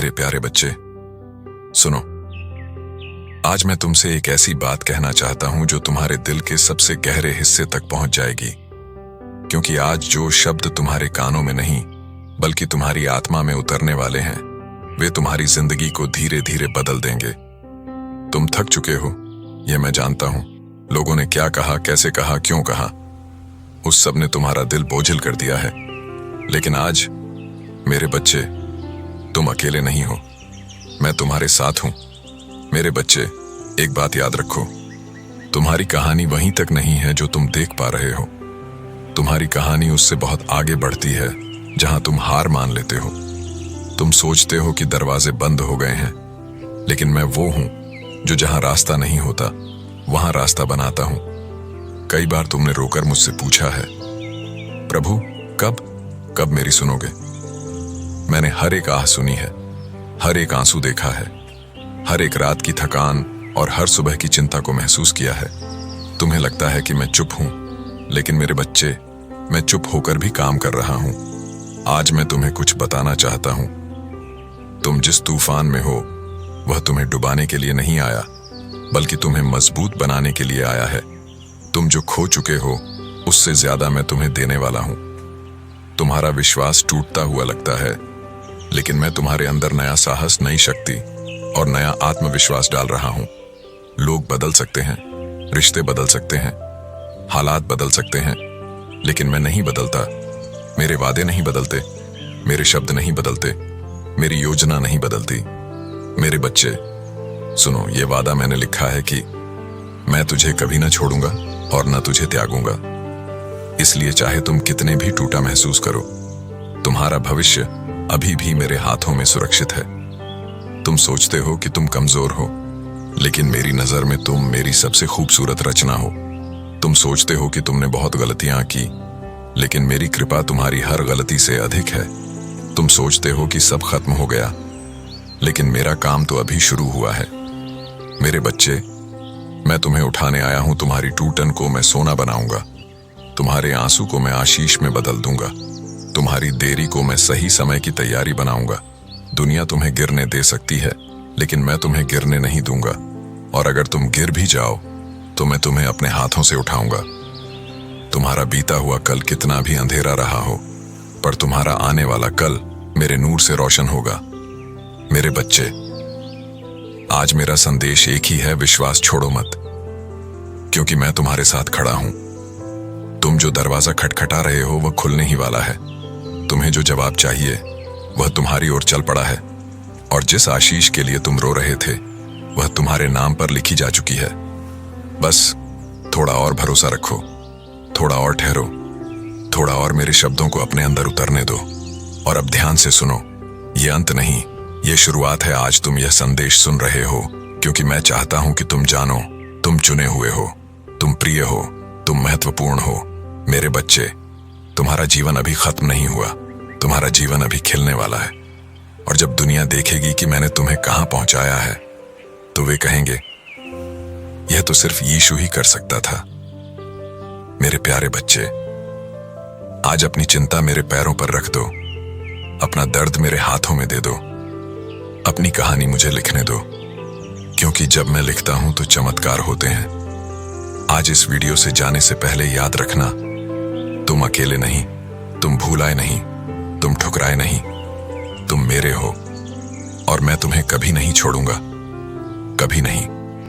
मेरे प्यारे बच्चे, सुनो। आज मैं तुमसे एक ऐसी बात कहना चाहता हूं जो तुम्हारे दिल के सबसे गहरे हिस्से तक पहुंच जाएगी, क्योंकि आज जो शब्द तुम्हारे कानों में नहीं बल्कि तुम्हारी आत्मा में उतरने वाले हैं, वे तुम्हारी जिंदगी को धीरे धीरे बदल देंगे। तुम थक चुके हो, यह मैं जानता हूं। लोगों ने क्या कहा, कैसे कहा, क्यों कहा, उस सब ने तुम्हारा दिल बोझिल कर दिया है। लेकिन आज मेरे बच्चे, तुम अकेले नहीं हो, मैं तुम्हारे साथ हूं। मेरे बच्चे, एक बात याद रखो, तुम्हारी कहानी वहीं तक नहीं है जो तुम देख पा रहे हो। तुम्हारी कहानी उससे बहुत आगे बढ़ती है जहां तुम हार मान लेते हो। तुम सोचते हो कि दरवाजे बंद हो गए हैं, लेकिन मैं वो हूं जो जहां रास्ता नहीं होता वहां रास्ता बनाता हूं। कई बार तुमने रोकर मुझसे पूछा है, प्रभु कब मेरी सुनोगे? मैंने हर एक आह सुनी है, हर एक आंसू देखा है, हर एक रात की थकान और हर सुबह की चिंता को महसूस किया है। तुम्हें लगता है कि मैं चुप हूं, लेकिन मेरे बच्चे, मैं चुप होकर भी काम कर रहा हूं। आज मैं तुम्हें कुछ बताना चाहता हूं। तुम जिस तूफान में हो वह तुम्हें डुबाने के लिए नहीं आया, बल्कि तुम्हें मजबूत बनाने के लिए आया है। तुम जो खो चुके हो उससे ज्यादा मैं तुम्हें देने वाला हूं। तुम्हारा विश्वास टूटता हुआ लगता है, लेकिन मैं तुम्हारे अंदर नया साहस, नई शक्ति और नया आत्मविश्वास डाल रहा हूं। लोग बदल सकते हैं, रिश्ते बदल सकते हैं, हालात बदल सकते हैं, लेकिन मैं नहीं बदलता। मेरे वादे नहीं बदलते, मेरे शब्द नहीं बदलते, मेरी योजना नहीं बदलती। मेरे बच्चे सुनो, ये वादा मैंने लिखा है कि मैं तुझे कभी ना छोड़ूंगा और ना तुझे त्यागूंगा। इसलिए चाहे तुम कितने भी टूटा महसूस करो, तुम्हारा भविष्य अभी भी मेरे हाथों में सुरक्षित है। तुम सोचते हो कि तुम कमजोर हो, लेकिन मेरी नजर में तुम मेरी सबसे खूबसूरत रचना हो। तुम सोचते हो कि तुमने बहुत गलतियां की, लेकिन मेरी कृपा तुम्हारी हर गलती से अधिक है। तुम सोचते हो कि सब खत्म हो गया, लेकिन मेरा काम तो अभी शुरू हुआ है। मेरे बच्चे, मैं तुम्हें उठाने आया हूं। तुम्हारी टूटन को मैं सोना बनाऊंगा, तुम्हारे आंसू को मैं आशीष में बदल दूंगा, तुम्हारी देरी को मैं सही समय की तैयारी बनाऊंगा। दुनिया तुम्हें गिरने दे सकती है, लेकिन मैं तुम्हें गिरने नहीं दूंगा। और अगर तुम गिर भी जाओ तो मैं तुम्हें अपने हाथों से उठाऊंगा। तुम्हारा बीता हुआ कल कितना भी अंधेरा रहा हो, पर तुम्हारा आने वाला कल मेरे नूर से रोशन होगा। मेरे बच्चे, आज मेरा संदेश एक ही है, विश्वास छोड़ो मत, क्योंकि मैं तुम्हारे साथ खड़ा हूं। तुम जो दरवाजा खटखटा रहे हो वह खुलने ही वाला है। तुम्हें जो जवाब चाहिए वह तुम्हारी ओर चल पड़ा है, और जिस आशीष के लिए तुम रो रहे थे वह तुम्हारे नाम पर लिखी जा चुकी है। बस थोड़ा और भरोसा रखो, थोड़ा और ठहरो, थोड़ा और मेरे शब्दों को अपने अंदर उतरने दो। और अब ध्यान से सुनो, ये अंत नहीं, ये शुरुआत है। आज तुम यह संदेश सुन रहे हो क्योंकि मैं चाहता हूं कि तुम जानो, तुम चुने हुए हो, तुम प्रिय हो, तुम महत्वपूर्ण हो। मेरे बच्चे, तुम्हारा जीवन अभी खत्म नहीं हुआ, तुम्हारा जीवन अभी खिलने वाला है। और जब दुनिया देखेगी कि मैंने तुम्हें कहां पहुंचाया है, तो वे कहेंगे, यह तो सिर्फ यीशु ही कर सकता था। मेरे प्यारे बच्चे, आज अपनी चिंता मेरे पैरों पर रख दो, अपना दर्द मेरे हाथों में दे दो, अपनी कहानी मुझे लिखने दो, क्योंकि जब मैं लिखता हूं तो चमत्कार होते हैं। आज इस वीडियो से जाने से पहले याद रखना, तुम अकेले नहीं, तुम भूलाए नहीं, तुम ठुकराए नहीं, तुम मेरे हो, और मैं तुम्हें कभी नहीं छोड़ूंगा, कभी नहीं।